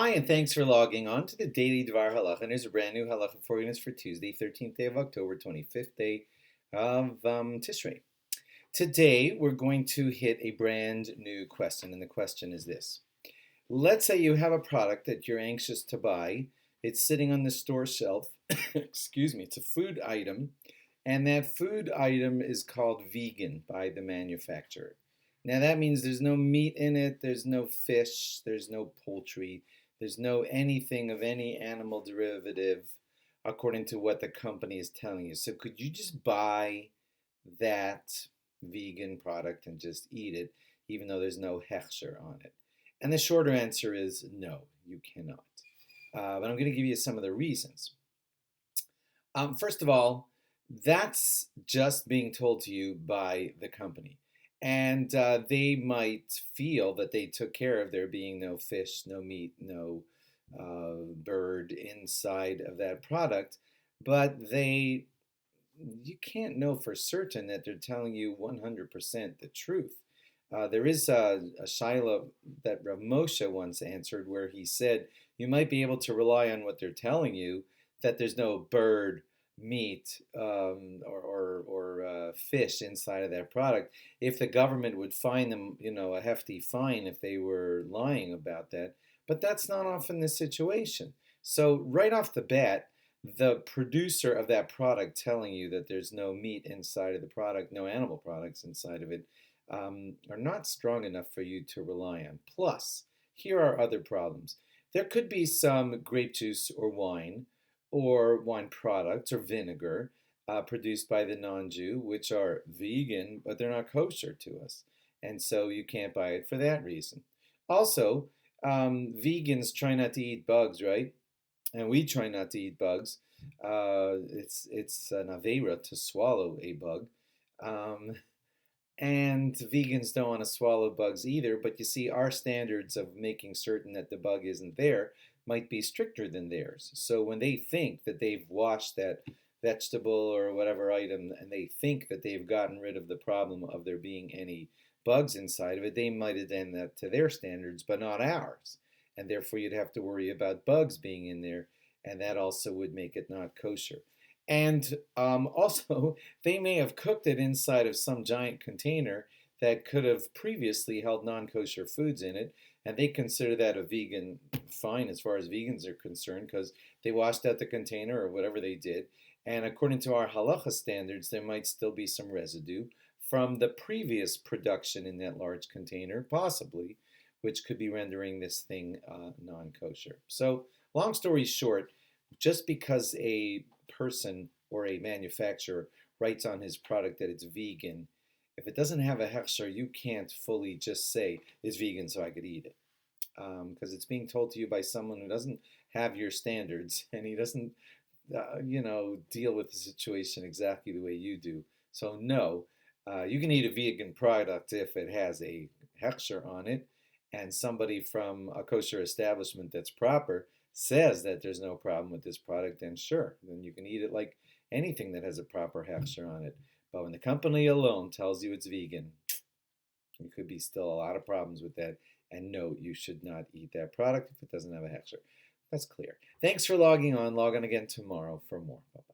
Hi, and thanks for logging on to the Daily DVAR HaLacha. And here's a brand new halacha for you. And it's for Tuesday, 13th day of October, 25th day of Tishrei. Today, we're going to hit a brand new question. And the question is this. Let's say you have a product that you're anxious to buy. It's sitting on the store shelf. Excuse me. It's a food item. And that food item is called vegan by the manufacturer. Now that means there's no meat in it, there's no fish, there's no poultry, there's no anything of any animal derivative according to what the company is telling you. So could you just buy that vegan product and just eat it even though there's no hechsher on it? And the shorter answer is no, you cannot. But I'm going to give you some of the reasons. First of all, that's just being told to you by the company. And they might feel that they took care of there being no fish, no meat, no bird inside of that product, but you can't know for certain that they're telling you 100% the truth. There is a Shiloh that Rav Moshe once answered where he said, you might be able to rely on what they're telling you, that there's no bird, meat, or fish inside of that product. If the government would fine them, a hefty fine if they were lying about that. But that's not often the situation. So right off the bat, the producer of that product telling you that there's no meat inside of the product, no animal products inside of it, are not strong enough for you to rely on. Plus, here are other problems. There could be some grape juice or wine products or vinegar produced by the non-Jew, which are vegan, but they're not kosher to us. And so you can't buy it for that reason. Also, vegans try not to eat bugs, right? And we try not to eat bugs. It's an aveira to swallow a bug. And vegans don't want to swallow bugs either, but you see, our standards of making certain that the bug isn't there might be stricter than theirs. So when they think that they've washed that vegetable or whatever item and they think that they've gotten rid of the problem of there being any bugs inside of it, they might have done that to their standards, but not ours. And therefore you'd have to worry about bugs being in there, and that also would make it not kosher. And also, they may have cooked it inside of some giant container that could have previously held non-kosher foods in it, and they consider that a vegan fine as far as vegans are concerned because they washed out the container or whatever they did. And according to our halacha standards, there might still be some residue from the previous production in that large container, possibly, which could be rendering this thing non-kosher. So, long story short, just because a person or a manufacturer writes on his product that it's vegan, if it doesn't have a hechsher, you can't fully just say it's vegan so I could eat it. Because it's being told to you by someone who doesn't have your standards and he doesn't, deal with the situation exactly the way you do. So no, you can eat a vegan product if it has a hechsher on it and somebody from a kosher establishment that's proper says that there's no problem with this product, then sure, then you can eat it like anything that has a proper hechsher on it. But when the company alone tells you it's vegan, there could be still a lot of problems with that. And no, you should not eat that product if it doesn't have a hechsher. That's clear. Thanks for logging on. Log on again tomorrow for more. Bye-bye.